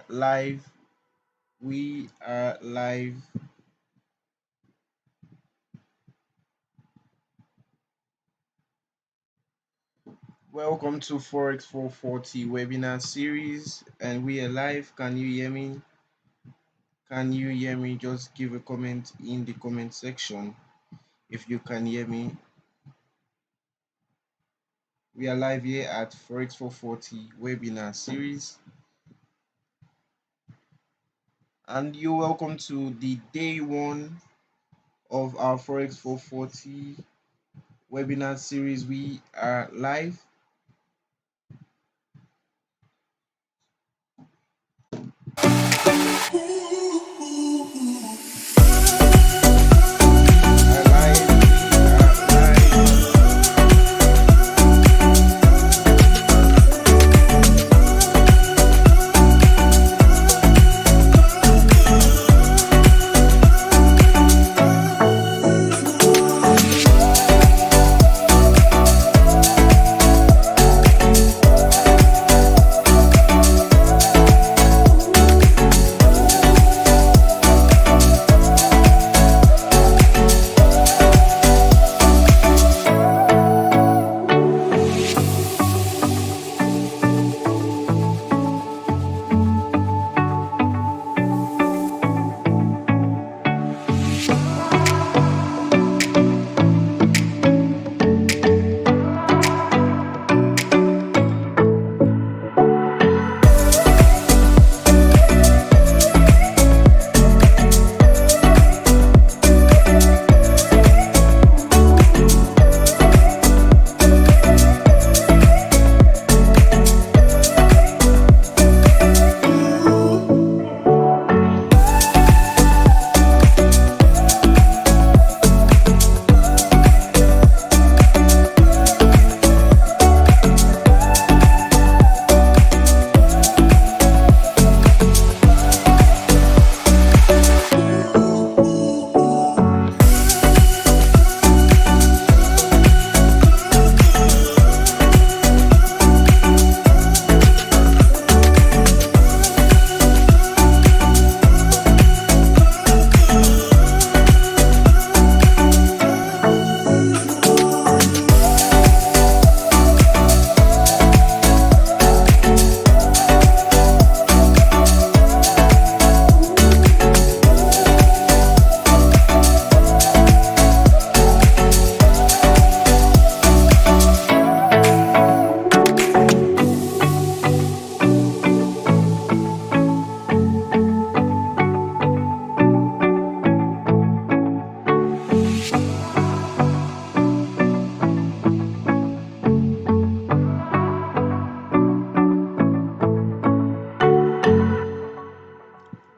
live. We are live. Welcome to Forex for 40 webinar series, and we are live. Can you hear me? Can you hear me? Just give a comment in the comment section if you can hear me. We are live here at Forex for 40 webinar series, and you're welcome to the day one of our Forex for 40 webinar series. We are live.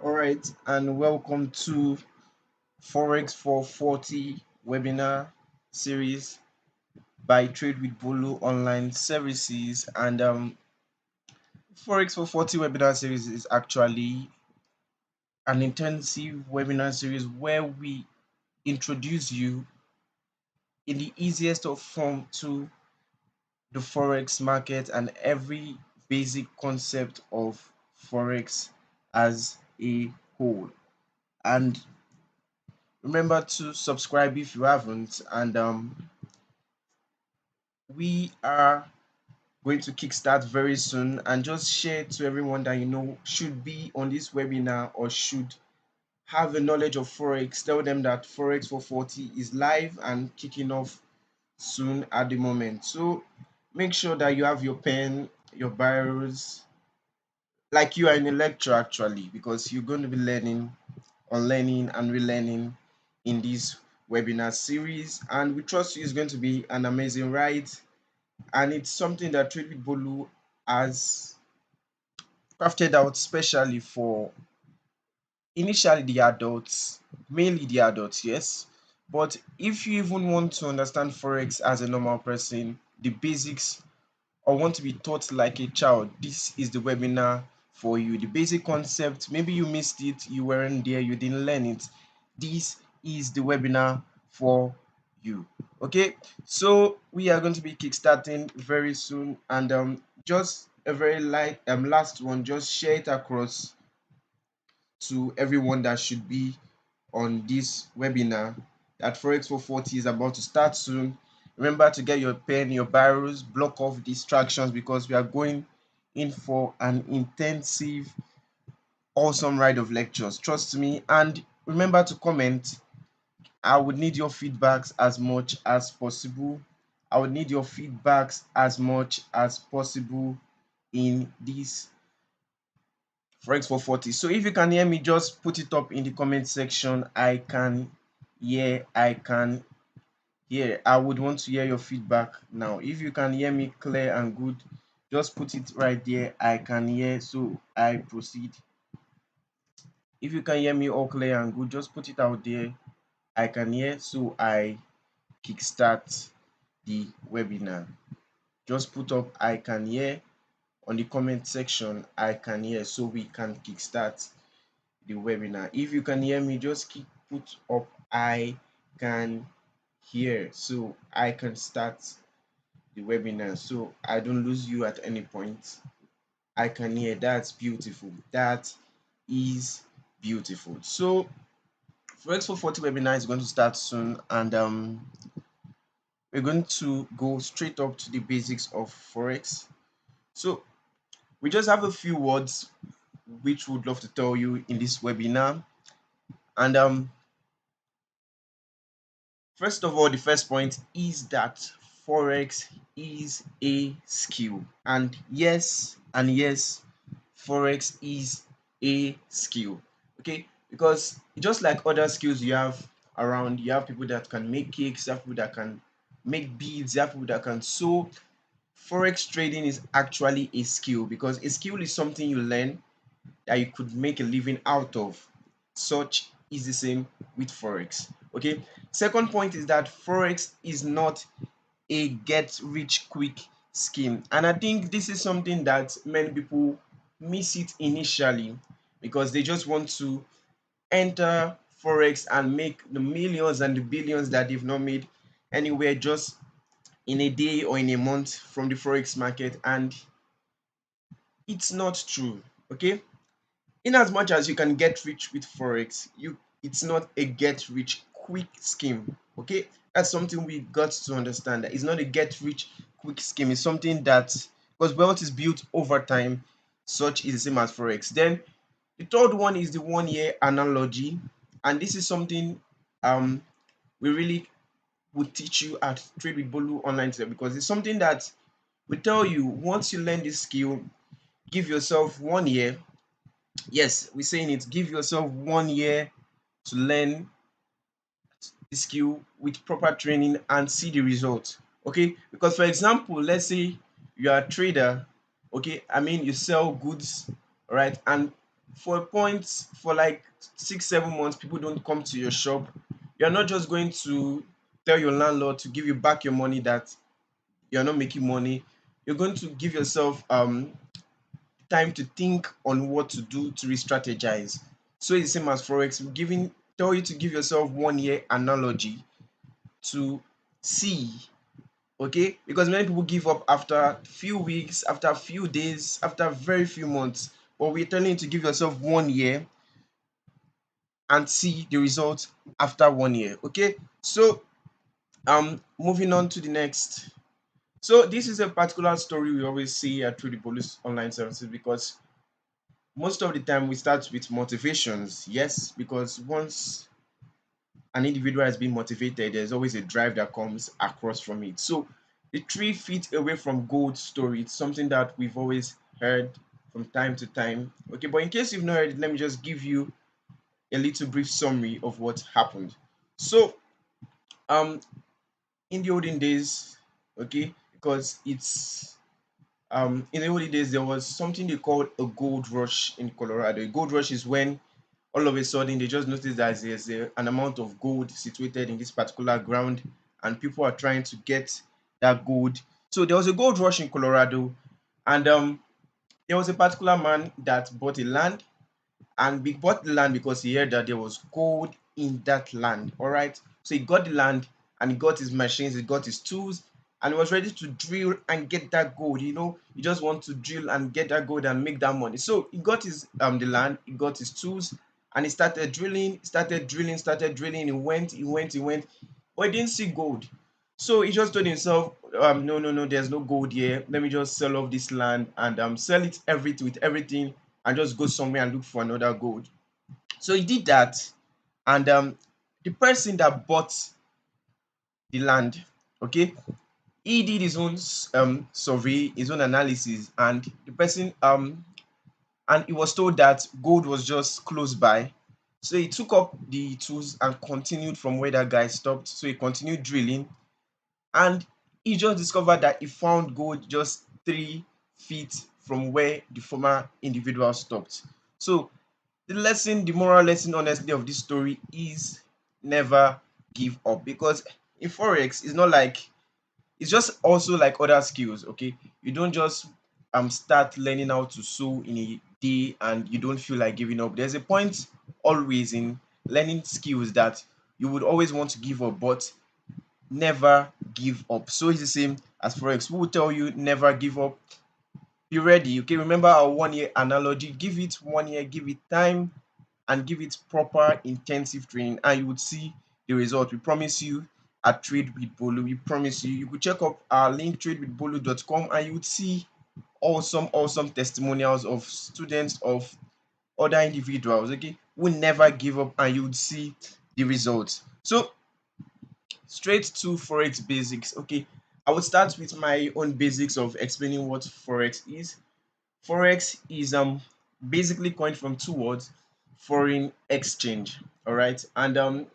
All right, and welcome to Forex for 40 webinar series by Trade with Bolo Online Services. And Forex for 40 webinar series is actually an intensive webinar series where we introduce you in the easiest of form to the Forex market and every basic concept of Forex as a whole. And remember to subscribe if you haven't. And we are going to kickstart very soon, and just share to everyone that you know should be on this webinar or should have a knowledge of Forex. Tell them that Forex for 40 is live and kicking off soon at the moment. So make sure that you have your pen, your bios, like you are in a lecture actually, because you're going to be learning, unlearning, and relearning in this webinar series. And we trust you it's going to be an amazing ride. And it's something that Trade with Bolu has crafted out specially for initially the adults, mainly the adults, yes. But if you even want to understand Forex as a normal person, the basics, or want to be taught like a child, this is the webinar for you. The basic concept, maybe you missed it, you weren't there, you didn't learn it. This is the webinar for you. Okay, so we are going to be kickstarting very soon, and just a very light last one, just share it across to everyone that should be on this webinar that Forex for 40 is about to start soon. Remember to get your pen, your barrels, block off distractions because we are going in for an intensive, awesome ride of lectures. Trust me. And remember to comment. I would need your feedbacks as much as possible. I would need your feedbacks as much as possible in this Forex for 40. So if you can hear me, just put it up in the comment section. I can hear, I can hear. I would want to hear your feedback now. If you can hear me clear and good, just put it right there. I can hear, so I proceed. If you can hear me all clear and good, just put it out there. I can hear, so I kickstart the webinar. Just put up I can hear on the comment section. I can hear, so we can kickstart the webinar. If you can hear me, just put up I can hear, so I can start the webinar, so I don't lose you at any point. I can hear. That's beautiful. That is beautiful. So Forex for 40 webinar is going to start soon, and we're going to go straight up to the basics of Forex. So we just have a few words which we would love to tell you in this webinar. And first of all, the first point is that Forex is a skill. And yes, Forex is a skill. Okay, because just like other skills you have around, you have people that can make cakes, you have people that can make beads, you have people that can sew. Forex trading is actually a skill, because a skill is something you learn that you could make a living out of. Such is the same with Forex. Okay. Second point is that Forex is not a get rich quick scheme. And I think this is something that many people miss it initially, because they just want to enter Forex and make the millions and the billions that they've not made anywhere just in a day or in a month from the Forex market. And it's not true. Okay. In as much as you can get rich with Forex, it's not a get rich quick scheme. Okay, that's something we got to understand. That it's not a get rich quick scheme. It's something that, because wealth is built over time, such is the same as Forex. Then the third one is the 1 year analogy, and this is something we really would teach you at Trade with Bolu online today, because it's something that we tell you once you learn this skill, give yourself 1 year. Yes, we're saying it. Give yourself 1 year to learn the skill with proper training and see the results. Okay, because for example, let's say you are a trader. Okay, I mean you sell goods, all right, and for a point, for like 6 7 months, people don't come to your shop. You're not just going to tell your landlord to give you back your money that you're not making money. You're going to give yourself time to think on what to do to re-strategize. So it's the same as Forex. We're giving tell you to give yourself 1 year analogy to see, okay? Because many people give up after few weeks, after few days, after very few months. But we're telling you to give yourself 1 year and see the results after 1 year. Okay. So moving on to the next. So this is a particular story we always see at Through the Police Online Services, because most of the time we start with motivations. Yes, because once an individual has been motivated, there's always a drive that comes across from it. So the 3 feet away from gold story, it's something that we've always heard from time to time. Okay, but in case you've not heard it, let me just give you a little brief summary of what happened. So um in the olden days, okay, because it's in the olden days there was something they called a gold rush in Colorado. A gold rush is when all of a sudden they just noticed that there's an amount of gold situated in this particular ground, and people are trying to get that gold. So there was a gold rush in Colorado, and there was a particular man that bought a land, and we bought the land because he heard that there was gold in that land. All right, so he got the land and he got his machines, he got his tools, and he was ready to drill and get that gold. He just want to drill and get that gold and make that money. So he got his the land, he got his tools, and he started drilling, started drilling, started drilling. He went, but he didn't see gold. So he just told himself, no, no, no, there's no gold here. Let me just sell off this land and sell it everything with everything and just go somewhere and look for another gold. So he did that, and the person that bought the land, okay, he did his own survey, his own analysis, and the person and he was told that gold was just close by. So he took up the tools and continued from where that guy stopped. So he continued drilling, and he just discovered that he found gold just 3 feet from where the former individual stopped. So the moral lesson, honestly, of this story is never give up, because in forex it's not like, it's just also like other skills. Okay, you don't just start learning how to sew in a day and you don't feel like giving up. There's a point always in learning skills that you would always want to give up, but never give up. So it's the same as forex. Who will tell you never give up? Be ready. Okay, remember our 1 year analogy. Give it 1 year, give it time, and give it proper intensive training, and you would see the result. We promise you at Trade with Bolu. We promise you. You could check up our link, tradewithbolu.com, and you would see awesome testimonials of students, of other individuals, okay, who never give up, and you would see the results. So straight to forex basics. Okay, I would start with my own basics of explaining what forex is. Forex is basically coined from two words: foreign exchange. All right, and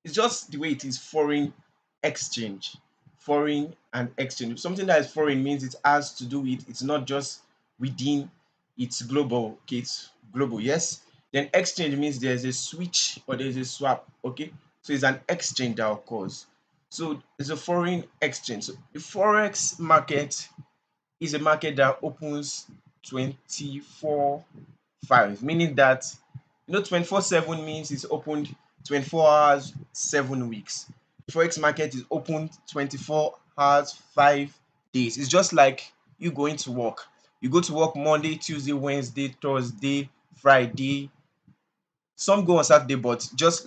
it's just the way it is: foreign exchange, foreign and exchange. Something that is foreign means it has to do with, it's not just within, it's global. Okay, it's global, yes. Then exchange means there's a switch or there's a swap. Okay, so it's an exchange that occurs. So it's a foreign exchange. So the forex market is a market that opens 24/5, meaning that, 24/7 means it's opened 24 hours, 7 weeks. The forex market is open 24 hours, 5 days. It's just like you going to work. You go to work Monday, Tuesday, Wednesday, Thursday, Friday. Some go on Saturday, but just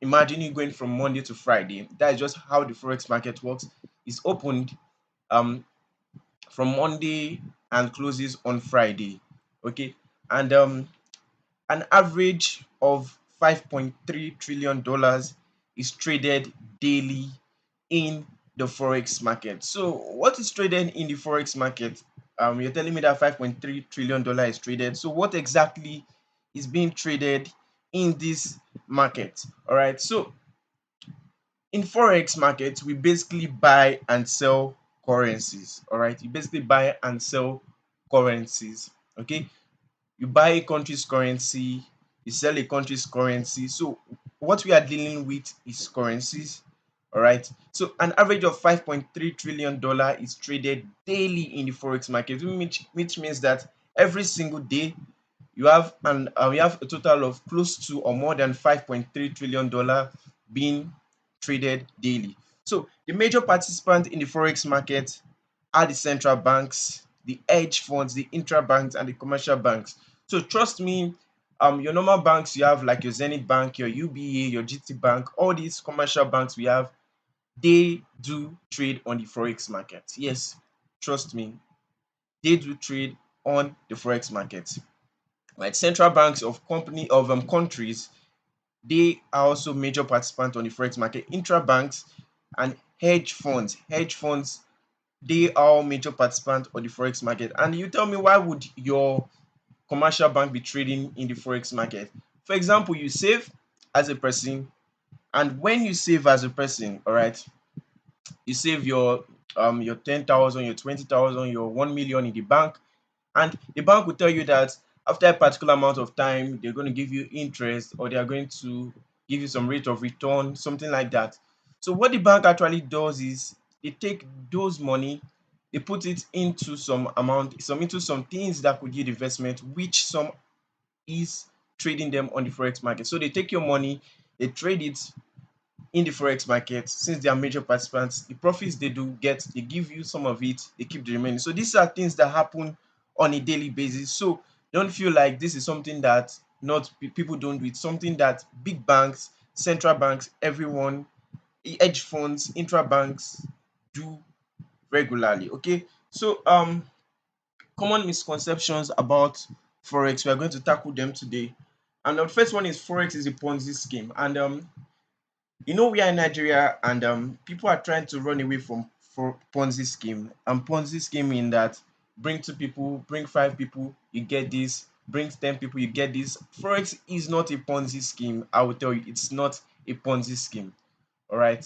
imagine you going from Monday to Friday. That is just how the forex market works. It's opened um from Monday and closes on Friday. Okay, and an average of $5.3 trillion is traded daily in the forex market. So, what is traded in the forex market? You're telling me that $5.3 trillion is traded. So, what exactly is being traded in this market? All right. So, in forex markets, we basically buy and sell currencies. All right, you basically buy and sell currencies. Okay, you buy a country's currency, you sell a country's currency. So what we are dealing with is currencies. All right, so an average of $5.3 trillion is traded daily in the forex market, which means that every single day we have a total of close to or more than $5.3 trillion being traded daily. So the major participants in the forex market are the central banks, the hedge funds, the intra-banks, and the commercial banks. So trust me, your normal banks you have, like your Zenith Bank, your UBA, your GT Bank, all these commercial banks we have, they do trade on the forex market. Yes, trust me, they do trade on the forex market. Like central banks of countries, they are also major participants on the forex market. Intra banks and hedge funds, they are all major participants on the forex market. And you tell me, why would your commercial bank be trading in the forex market? For example, you save as a person, and when you save as a person, all right, you save your 10,000, your 20,000, your 1 million in the bank, and the bank will tell you that after a particular amount of time they're going to give you interest, or they are going to give you some rate of return, something like that. So what the bank actually does is they take those money, they put it into into some things that could yield investment, which some is trading them on the forex market. So they take your money, they trade it in the forex market. Since they are major participants, the profits they do get, they give you some of it, they keep the remaining. So these are things that happen on a daily basis. So don't feel like this is something that not people don't do it. Something that big banks, central banks, everyone, hedge funds, intra banks do regularly. Okay, so common misconceptions about forex, we are going to tackle them today. And the first one is forex is a Ponzi scheme. And we are in Nigeria, and people are trying to run away from for Ponzi scheme. And Ponzi scheme in that bring two people, bring five people, you get this. Bring 10 people, you get this. Forex is not a Ponzi scheme. I will tell you, it's not a Ponzi scheme. All right.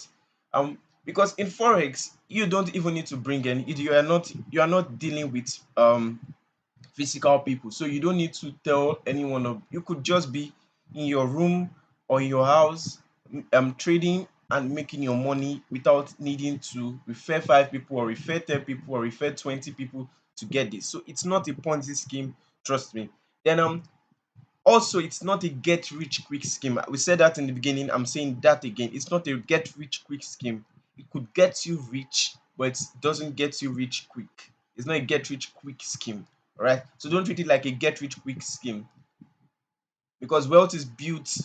Because in forex, you don't even need to bring any. You are not dealing with physical people, so you don't need to tell anyone of. You could just be in your room or in your house, trading and making your money without needing to refer 5 people or refer 10 people or refer 20 people to get this. So it's not a Ponzi scheme, trust me. Then also, it's not a get rich quick scheme. We said that in the beginning. I'm saying that again. It's not a get rich quick scheme. It could get you rich, but it doesn't get you rich quick. It's not a get rich quick scheme. All right. So don't treat it like a get rich quick scheme, because wealth is built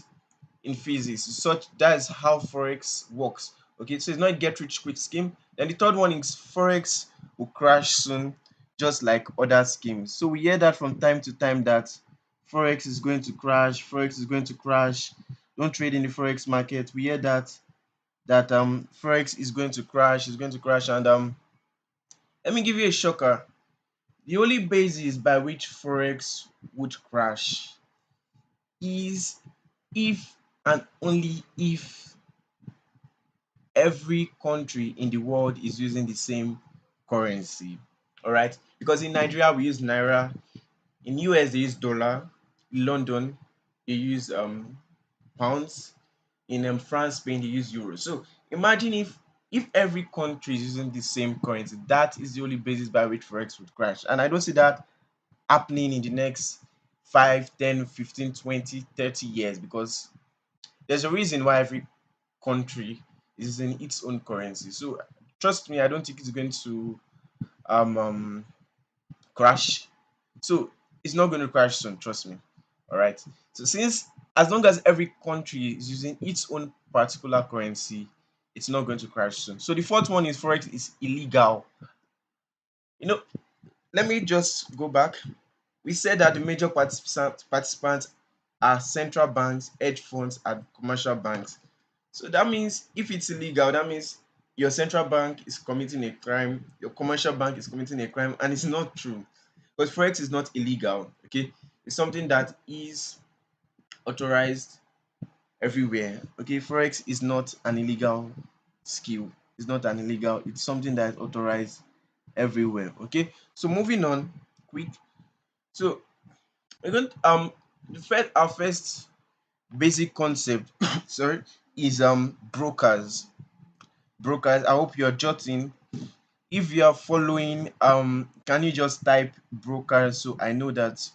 in phases. Such that is how forex works. Okay, so it's not a get rich quick scheme. Then the third one is forex will crash soon, just like other schemes. So we hear that from time to time that forex is going to crash, forex is going to crash. Don't trade in the forex market. We hear that forex is going to crash, is going to crash. And let me give you a shocker. The only basis by which forex would crash is if and only if every country in the world is using the same currency. All right, because in Nigeria we use naira, in US they use dollar, in London they use pounds, in France, Spain they use euros. So imagine if every country is using the same currency, that is the only basis by which forex would crash. And I don't see that happening in the next 5, 10, 15, 20, 30 years, because there's a reason why every country is in its own currency. So trust me, I don't think it's going to um, um crash. So it's not going to crash soon, trust me. All right. So since as long as every country is using its own particular currency, it's not going to crash soon. So the fourth one is forex is illegal. You know, let me just go back. We said that the major participants are central banks, hedge funds, and commercial banks. So that means if it's illegal, that means your central bank is committing a crime, your commercial bank is committing a crime, and it's not true. But forex is not illegal. Okay, it's something that is authorized everywhere. Okay, forex is not an illegal skill. It's not an illegal. It's something that is authorized everywhere. Okay, so moving on, quick. So we're going our first basic concept, sorry, is brokers. Brokers. I hope you're jotting. If you are following, can you just type brokers so I know that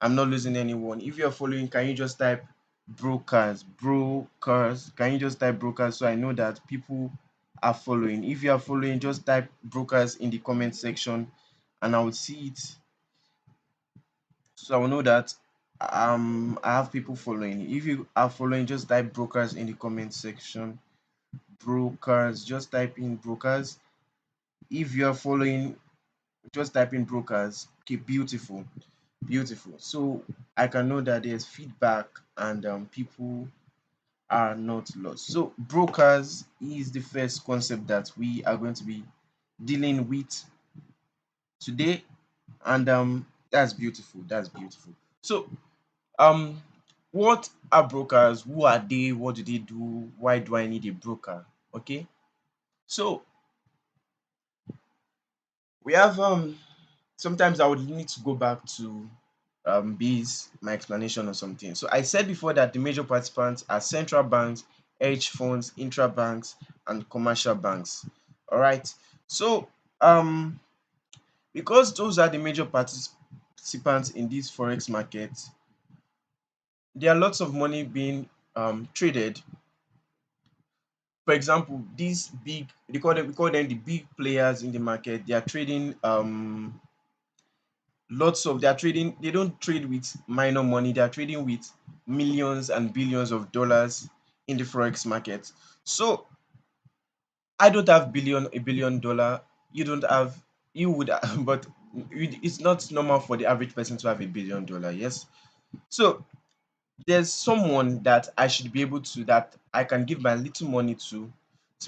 I'm not losing anyone? If you're following, can you just type brokers? Brokers. Can you just type brokers so I know that people are following? If you are following, just type brokers in the comment section and I will see it, so I will know that I have people following. If you are following, just type brokers in the comment section. Brokers, just type in brokers. If you are following, just type in brokers. Okay, beautiful, beautiful. So I can know that there's feedback and people are not lost. So brokers is the first concept that we are going to be dealing with today, and that's beautiful. That's beautiful. So um, what are brokers? Who are they? What do they do? Why do I need a broker? Okay, so we have sometimes I would need to go back to base my explanation or something. So I said before that the major participants are central banks, hedge funds, intra banks, and commercial banks. All right. So because those are the major participants in this forex market, there are lots of money being traded. For example, these big, we call them the big players in the market. They are trading lots of, they are trading, they don't trade with minor money, they are trading with millions and billions of dollars in the forex market. So I don't have a billion dollar, you don't have, you would but it's not normal for the average person to have a billion dollar, yes. So there's someone that I should be able to, that I can give my little money to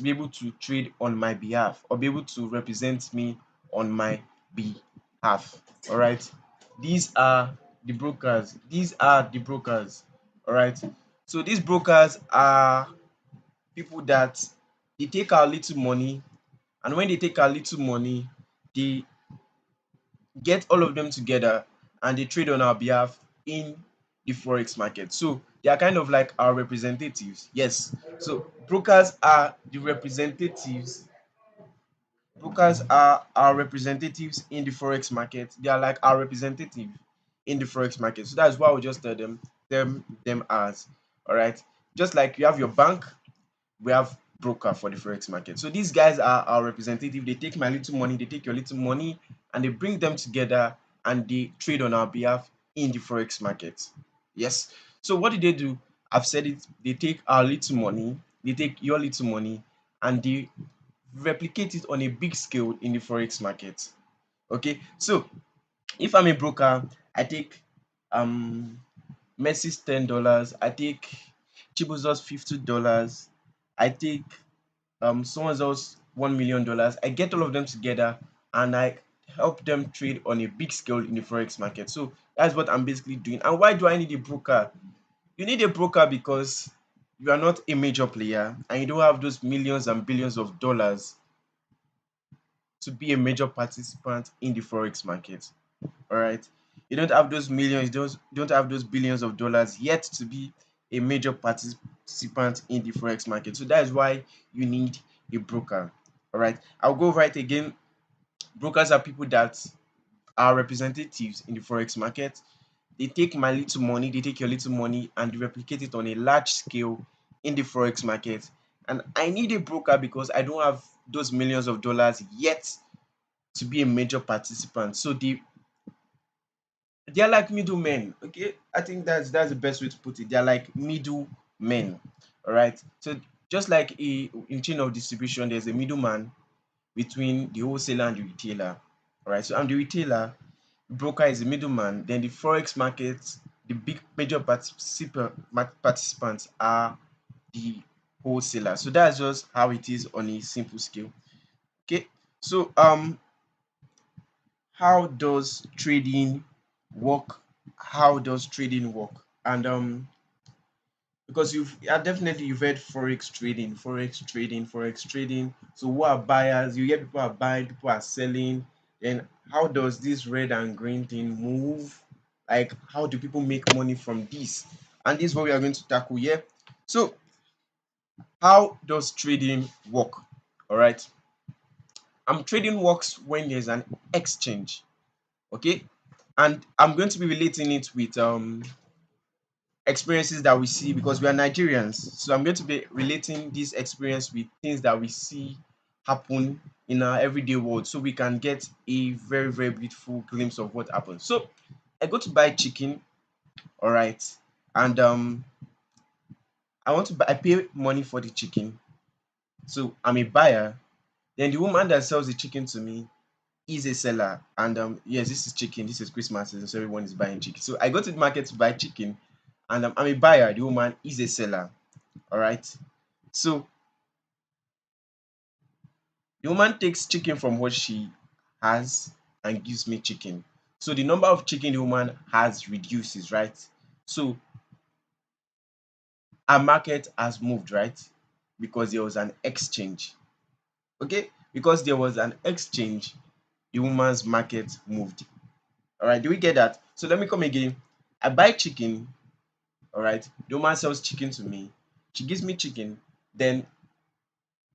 be able to trade on my behalf or be able to represent me on my behalf. All right. These are the brokers. These are the brokers. All right. So these brokers are people that they take our little money, and when they take our little money, they get all of them together and they trade on our behalf in the forex market. So they are kind of like our representatives. Yes. So brokers are the representatives. Brokers are our representatives in the forex market. They are like our representative in the forex market. So that's why we just tell them as, all right. Just like you have your bank, we have broker for the forex market. So these guys are our representative. They take my little money, they take your little money, and they bring them together and they trade on our behalf in the forex market. Yes. So what do they do? I've said it. They take our little money, they take your little money, and they replicate it on a big scale in the forex market. Okay. So if I'm a broker, I take um Messi's $10, I take Chibuzo's $50, I take someone else $1 million. I get all of them together and I help them trade on a big scale in the forex market. So that's what I'm basically doing. And why do I need a broker? You need a broker because you are not a major player and you don't have those millions and billions of dollars to be a major participant in the forex market. All right. You don't have those millions, you don't have those billions of dollars yet to be a major participant in the forex market. So that is why you need a broker. All right. I'll go over it again. Brokers are people that are representatives in the forex market. They take my little money, they take your little money, and they replicate it on a large scale in the forex market. And I need a broker because I don't have those millions of dollars yet to be a major participant. So they're like middlemen. Okay, I think that's the best way to put it. They're like middlemen. All right. So just like in chain of distribution, there's a middleman between the wholesaler and the retailer. All right. So I'm the retailer. Broker is the middleman. Then the forex market, the big major participants are the wholesaler. So that's just how it is on a simple scale. Okay. So how does trading work? How does trading work? And because you've heard forex trading. So who are buyers? You hear people are buying, people are selling. Then how does this red and green thing move? Like how do people make money from this? And this is what we are going to tackle here. So how does trading work? All right. Trading works when there's an exchange. Okay. And I'm going to be relating it with experiences that we see because we are Nigerians. So I'm going to be relating this experience with things that we see happen in our everyday world so we can get a very, very beautiful glimpse of what happens. So I go to buy chicken, all right, and I pay money for the chicken. So I'm a buyer. Then the woman that sells the chicken to me is a seller. And yes, this is chicken, this is Christmas season, so everyone is buying chicken. So I go to the market to buy chicken, and I'm a buyer, the woman is a seller. All right. So the woman takes chicken from what she has and gives me chicken. So the number of chicken the woman has reduces, right? So our market has moved, right? Because there was an exchange. Okay? Because there was an exchange, the woman's market moved. All right, do we get that? So let me come again. I buy chicken, all right? The woman sells chicken to me. She gives me chicken. Then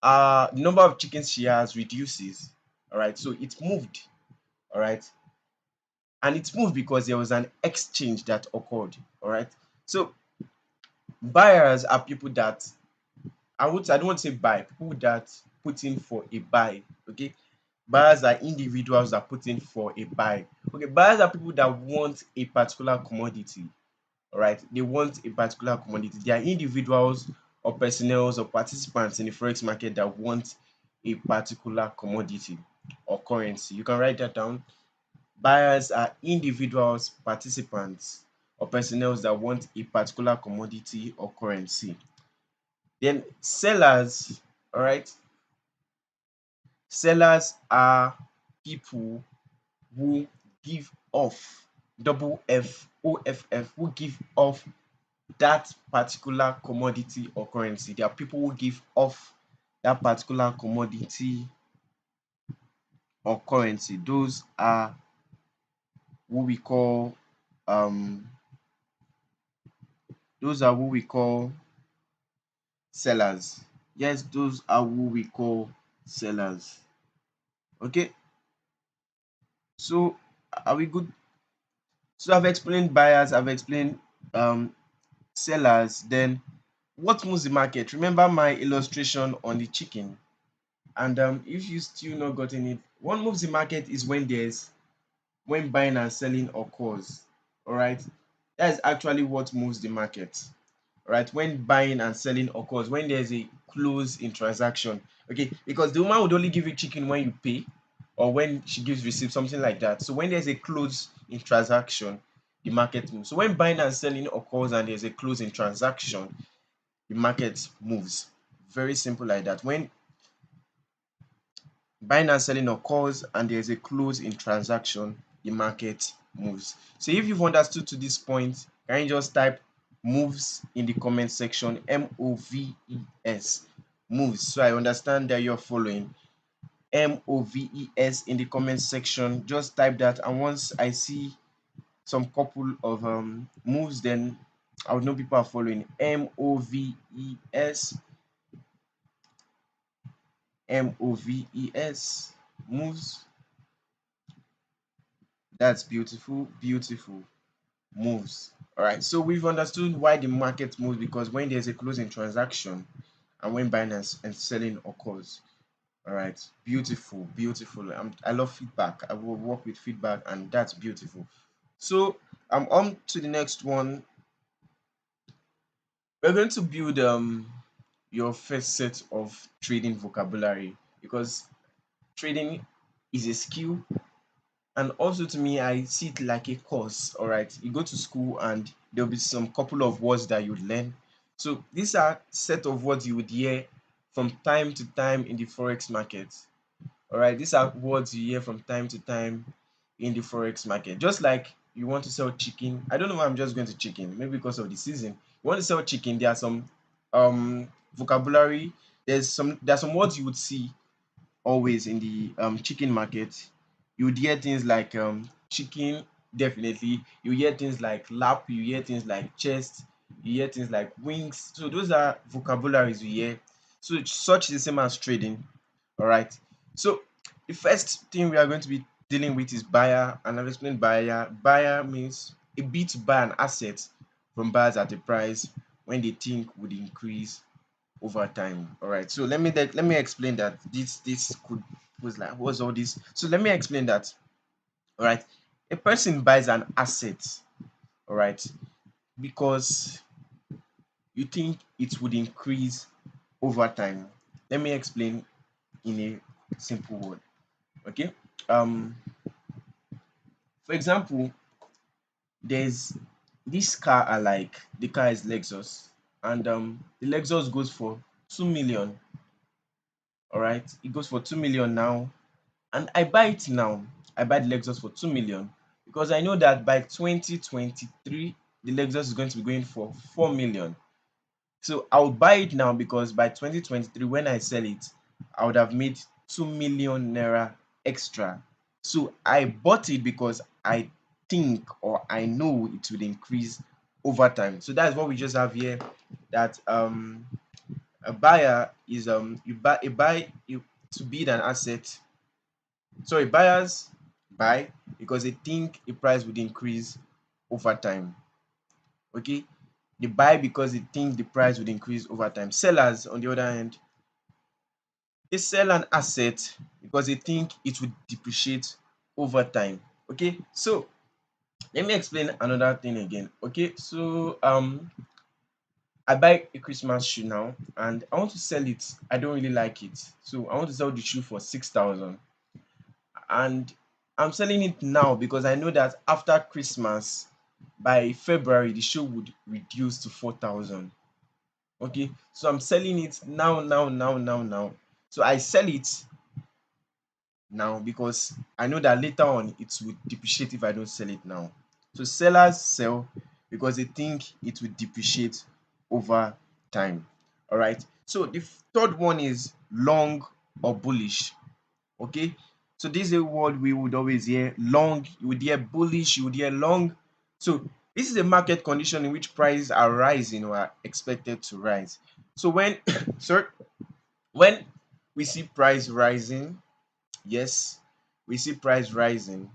the number of chickens she has reduces. All right, so it moved. All right, and it moved because there was an exchange that occurred. All right, so buyers are people that I don't want to say buy, people that put in for a buy. Okay, Buyers are individuals that put in for a buy. Okay, buyers are people that want a particular commodity. All right, they want a particular commodity. They are individuals or personnel or participants in the forex market that want a particular commodity or currency. You can write that down. Buyers are individuals, participants, or personnel that want a particular commodity or currency. Then sellers, all right, sellers are people who give off, double F, OFF, who give off that particular commodity or currency. There are people who give off that particular commodity or currency. Those are who we call um those are who we call sellers. Yes, those are who we call sellers. Okay, so are we good? So I've explained buyers, I've explained um sellers. Then what moves the market? Remember my illustration on the chicken. And if you still not gotten it, what moves the market is when buying and selling occurs. All right, that is actually what moves the market. Right, when buying and selling occurs, when there's a close in transaction. Okay, because the woman would only give you chicken when you pay or when she gives receipt, something like that. So when there's a close in transaction, the market moves. So when buying and selling occurs and there's a close in transaction, the market moves. Very simple like that. When buying and selling occurs and there's a close in transaction, the market moves. So if you've understood to this point, can you just type moves in the comment section? MOVES, moves. So I understand that you're following. MOVES in the comment section. Just type that, and once I see some couple of moves, then I would know people are following. MOVES, MOVES, moves. That's beautiful, beautiful. Moves. All right. So we've understood why the market moves, because when there's a closing transaction and when buying and selling occurs. All right. Beautiful, beautiful. I love feedback. I will work with feedback, and that's beautiful. So I'm on to the next one. We're going to build your first set of trading vocabulary, because trading is a skill. And also, to me, I see it like a course. All right, you go to school and there'll be some couple of words that you learn. So these are set of words you would hear from time to time in the forex market. All right, these are words you hear from time to time in the forex market. Just like you want to sell chicken. I don't know why I'm just going to chicken, maybe because of the season. You want to sell chicken, there are some vocabulary. There are some words you would see always in the chicken market. You would hear things like chicken, definitely. You hear things like lap, you hear things like chest, you hear things like wings. So those are vocabularies you hear. So it's such the same as trading. All right. So the first thing we are going to be dealing with is buyer, and I've explained buyer. Buyer means a bid to buy an asset from buyers at a price when they think would increase over time. All right, so let me explain that. This could was like, what's all this? So let me explain that. All right, a person buys an asset, all right, because you think it would increase over time. Let me explain in a simple word. Okay, um for example, there's this car. I like the car is Lexus, and the Lexus goes for 2 million. All right, it goes for 2 million now, and I buy it now. I buy the Lexus for 2 million because I know that by 2023 the Lexus is going to be going for 4 million. So I'll buy it now because by 2023 when I sell it, I would have made 2 million naira extra. So I bought it because I think or I know it will increase over time. So that's what we just have here. That a buyer is to bid an asset. Sorry, buyers buy because they think a price would increase over time. Okay, they buy because they think the price would increase over time. Sellers, on the other hand, they sell an asset because they think it would depreciate over time. Okay, so let me explain another thing again. Okay, so I buy a Christmas shoe now and I want to sell it. I don't really like it, so I want to sell the shoe for 6,000, and I'm selling it now because I know that after Christmas, by February, the shoe would reduce to 4,000. Okay, so I'm selling it now, now. So I sell it now because I know that later on it would depreciate if I don't sell it now. So sellers sell because they think it will depreciate over time. All right. So the third one is long or bullish. Okay. So this is a word we would always hear: long, you would hear bullish, you would hear long. So this is a market condition in which prices are rising or are expected to rise. So when sorry, when we see price rising, yes, we see price rising,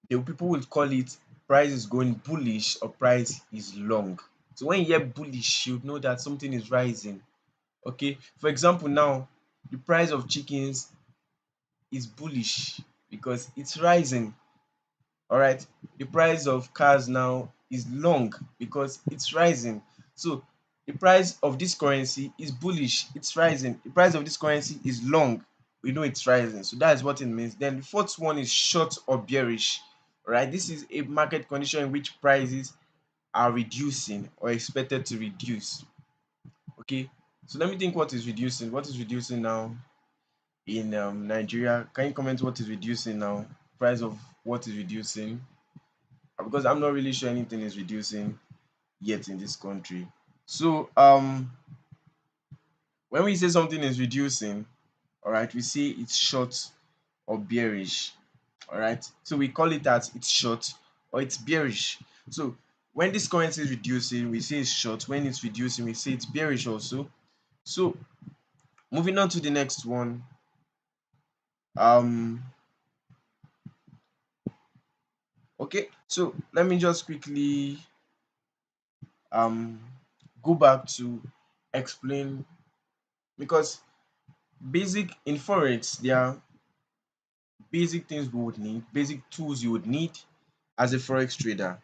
the people will call it price is going bullish or price is long. So when you hear bullish, you know that something is rising. Okay, for example, now the price of chickens is bullish because it's rising. All right, the price of cars now is long because it's rising. So the price of this currency is bullish, it's rising. The price of this currency is long, we know it's rising. So that's what it means. Then the fourth one is short or bearish. All right, this is a market condition in which prices are reducing or expected to reduce. Okay, so let me think what is reducing. What is reducing now in Nigeria? Can you comment what is reducing now? Price of what is reducing? Because I'm not really sure anything is reducing yet in this country. So when we say something is reducing, all right, we say it's short or bearish. All right, so we call it as it's short or it's bearish. So when this currency is reducing, we say it's short. When it's reducing, we say it's bearish also. So moving on to the next one. um okay, so let me just quickly um go back to explain, because basic in forex there are basic things we would need, basic tools you would need as a forex trader.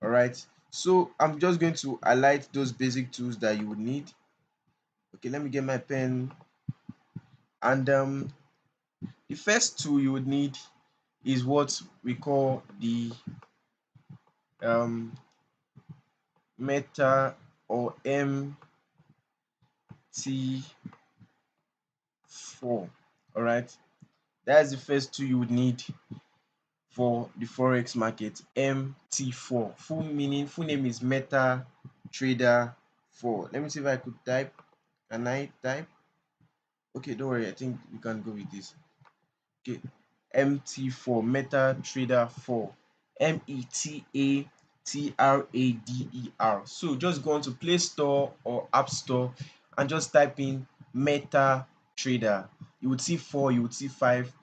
All right, so I'm just going to highlight those basic tools that you would need. Okay, let me get my pen. And the first tool you would need is what we call the um meta or MT4. All right, that's the first tool you would need for the forex market. MT4, full name is Meta Trader 4. Let me see if I could type. Can I type? Okay, don't worry, I think we can go with this. Okay, MT4, Meta Trader 4, Metatrader. So just go on to Play Store or App Store and just type in Meta Trader. You would see 4, you would see 5.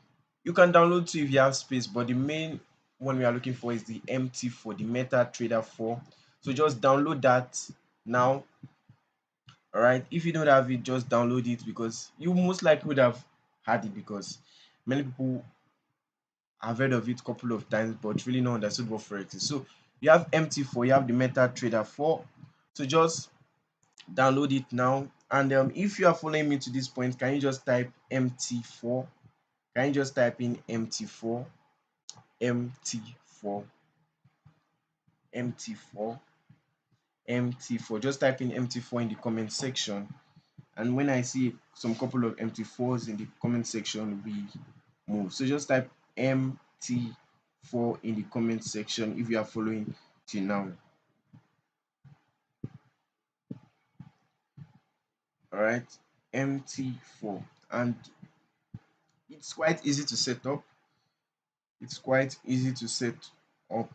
You can download 2 if you have space, but the main one we are looking for is the MT4, the Meta Trader 4. So just download that now. All right, if you don't have it, just download it, because you most likely would have had it, because many people have heard of it a couple of times but really not understood what forex is. So you have MT4, you have the Meta Trader 4. So just download it now. And if you are following me to this point, can you just type MT4? Can you just type in MT4, MT4, MT4, MT4? Just type in MT4 in the comment section. And when I see some couple of MT4s in the comment section, we move. So just type MT4 in the comment section if you are following till now. All right, MT4. And it's quite easy to set up. It's quite easy to set up.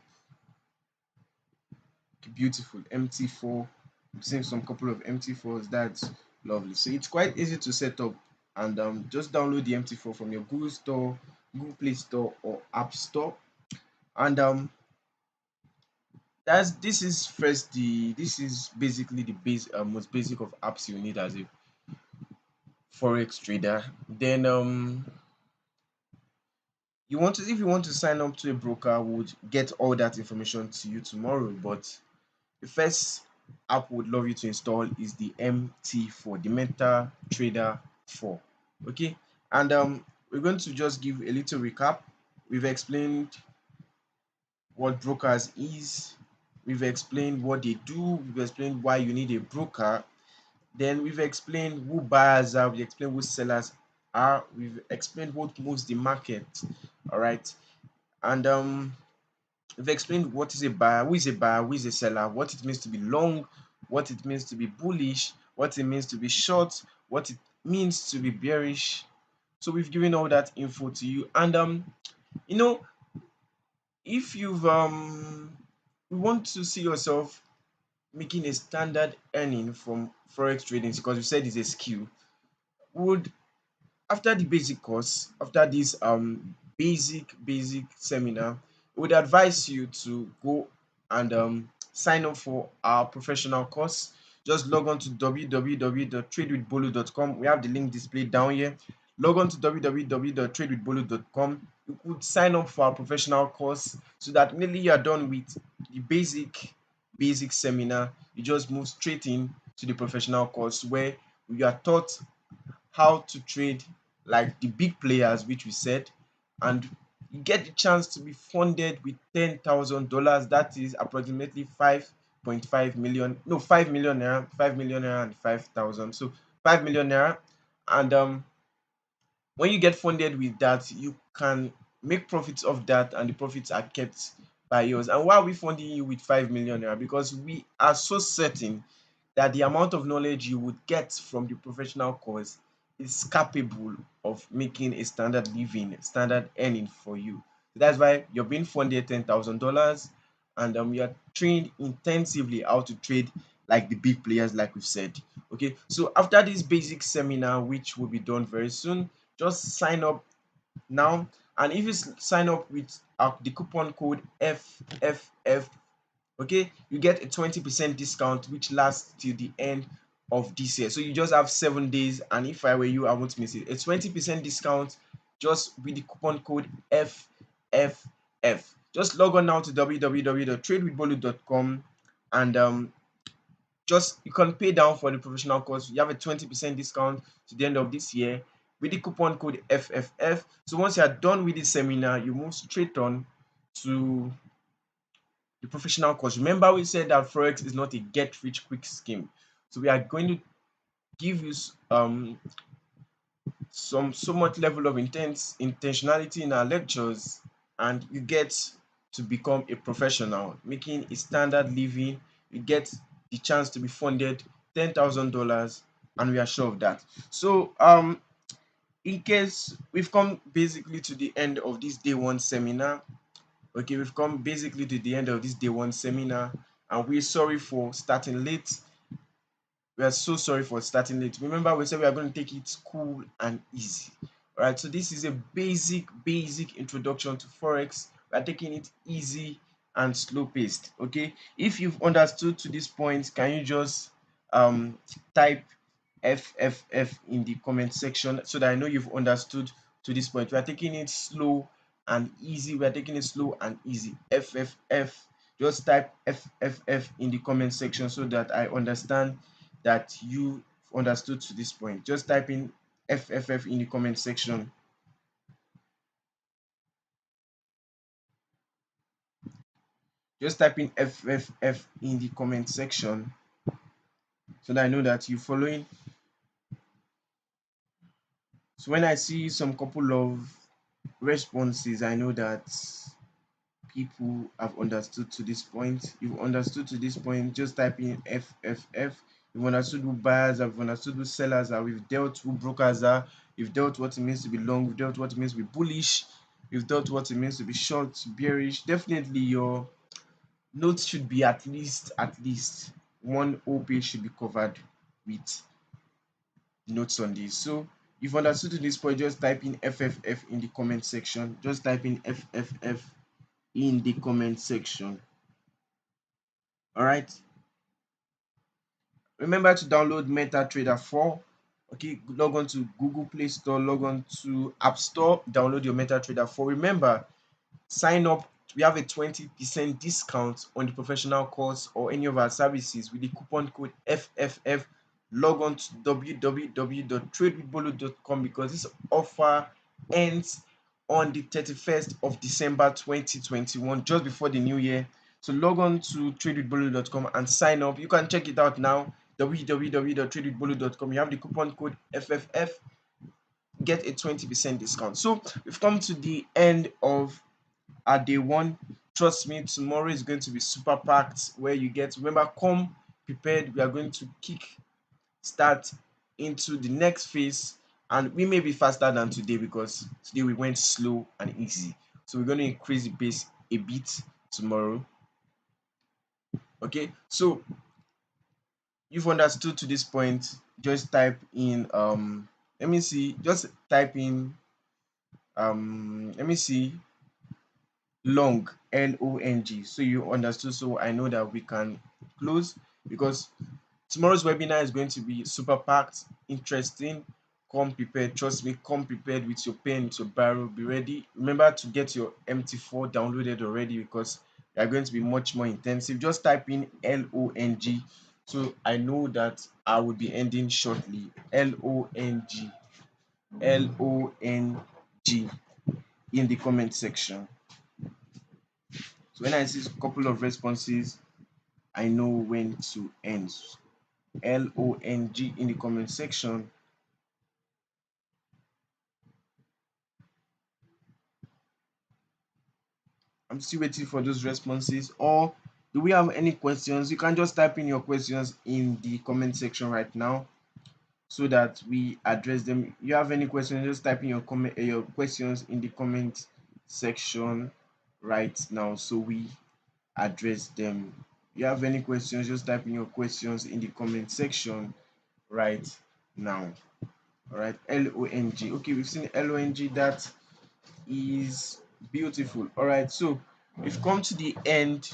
Beautiful MT4. I've seen some couple of MT4s. That's lovely. So it's quite easy to set up. And just download the MT4 from your Google Store, Google Play Store, or App Store. And this is basically the most basic of apps you need as a forex trader, then you want to if you want to sign up to a broker, would get all that information to you tomorrow. But the first app would love you to install is the MT4, the Meta Trader 4. Okay, and we're going to just give a little recap. We've explained what brokers is, we've explained what they do, we've explained why you need a broker, then we've explained who buyers are, we've explained who sellers are, we've explained what moves the market. All right, and we've explained what is a buyer, who is a buyer, who is a seller, what it means to be long, what it means to be bullish, what it means to be short, what it means to be bearish. So we've given all that info to you, and you know, if you've you want to see yourself making a standard earning from forex trading, because you said it's a skill, would after the basic course, after this basic seminar, we would advise you to go and sign up for our professional course. Just log on to www.tradewithbolu.com. We have the link displayed down here. Log on to www.tradewithbolu.com. You could sign up for our professional course so that immediately you are done with the basic seminar, you just move straight in to the professional course where you are taught how to trade like the big players, which we said, and you get the chance to be funded with $10,000. That is approximately 5.5 million, no, 5 million naira, 5 million naira and 5,000. So 5 million naira, and when you get funded with that, you can make profits of that, and the profits are kept by yours. And why are we funding you with 5 million naira? Because we are so certain that the amount of knowledge you would get from the professional course is capable of making a standard living, standard earning for you. So that's why you're being funded $10,000, and you're trained intensively how to trade like the big players, like we've said. Okay, so after this basic seminar, which will be done very soon, just sign up now. And if you sign up with the coupon code FFF, okay, you get a 20% discount which lasts till the end of this year. So you just have 7 days, and if I were you, I won't miss it. A 20% discount just with the coupon code FFF. Just log on now to www.tradewithbolu.com, and just you can pay down for the professional course. You have a 20% discount to the end of this year with the coupon code FFF. So once you are done with the seminar, you move straight on to the professional course. Remember, we said that Forex is not a get rich quick scheme. So we are going to give you some so much level of intentionality in our lectures, and you get to become a professional, making a standard living. You get the chance to be funded $10,000, and we are sure of that. So in case we've come basically to the end of this day one seminar. Okay, we've come basically to the end of this day one seminar, and we're sorry for starting late. We are so sorry for starting late. Remember, we said we are going to take it cool and easy. All right, so this is a basic introduction to Forex. We are taking it easy and slow paced. Okay, if you've understood to this point, can you just type FFF in the comment section so that I know you've understood to this point? We are taking it slow and easy. We are taking it slow and easy. FFF. Just type FFF in the comment section so that I understand that you understood to this point. Just type in FFF in the comment section. Just type in FFF in the comment section so that I know that you're following. So when I see some couple of responses, I know that people have understood to this point. You've understood to this point. Just type in FFF. You've understood who buyers are, you've understood who sellers are, we've dealt who brokers are, you've dealt what it means to be long, we've dealt what it means to be bullish, you've dealt what it means to be short, bearish. Definitely your notes should be at least one whole page should be covered with notes on this. So you've understood to this point, just type in FFF in the comment section. Just type in FFF in the comment section. All right, remember to download MetaTrader 4. Okay, log on to Google Play Store, log on to App Store, download your MetaTrader 4. Remember, sign up. We have a 20% discount on the professional course or any of our services with the coupon code FFF. Log on to www.tradewithbolo.com because this offer ends on the 31st of December 2021, just before the new year. So log on to tradewithbolo.com and sign up. You can check it out now. www.tradewithbolo.com. You have the coupon code FFF, get a 20% discount. So we've come to the end of our day one. Trust me, tomorrow is going to be super packed where you get, remember, come prepared. We are going to kick start into the next phase, and we may be faster than today because today we went slow and easy. So we're going to increase the pace a bit tomorrow. Okay, so you've understood to this point. Just type in let me see, just type in let me see, long, long, so you understood. So I know that we can close because tomorrow's webinar is going to be super packed, interesting. Come prepared, trust me, come prepared with your pen, with your barrel, be ready. Remember to get your MT4 downloaded already because they are going to be much more intensive. Just type in long, so I know that I will be ending shortly. Long, long in the comment section. So when I see a couple of responses, I know when to end. Long in the comment section. I'm still waiting for those responses. Or do we have any questions? You can just type in your questions in the comment section right now so that we address them. If you have any questions, just type in your questions in the comment section right now so we address them. If you have any questions, just type in your questions in the comment section right now. All right, long. Okay, we've seen long. That is beautiful. All right, so we've come to the end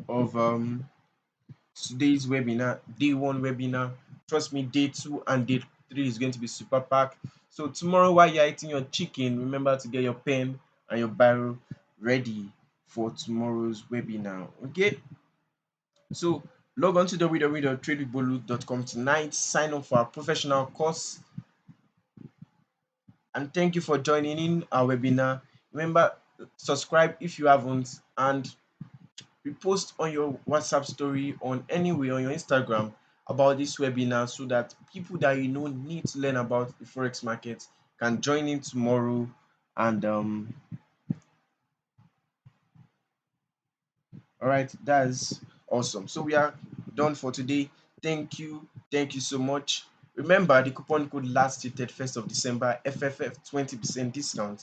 of today's webinar, day one webinar. Trust me, day two and day three is going to be super packed. So tomorrow, while you're eating your chicken, remember to get your pen and your barrel ready for tomorrow's webinar. Okay, so log on to www.tradewithbolu.com tonight, sign up for our professional course, and thank you for joining in our webinar. Remember, subscribe if you haven't, and repost on your WhatsApp story, on anywhere on your Instagram about this webinar so that people that you know need to learn about the forex market can join in tomorrow. And all right, that's awesome. So we are done for today. Thank you so much. Remember, the coupon code lasts till 31st of December, FFF 20% discount.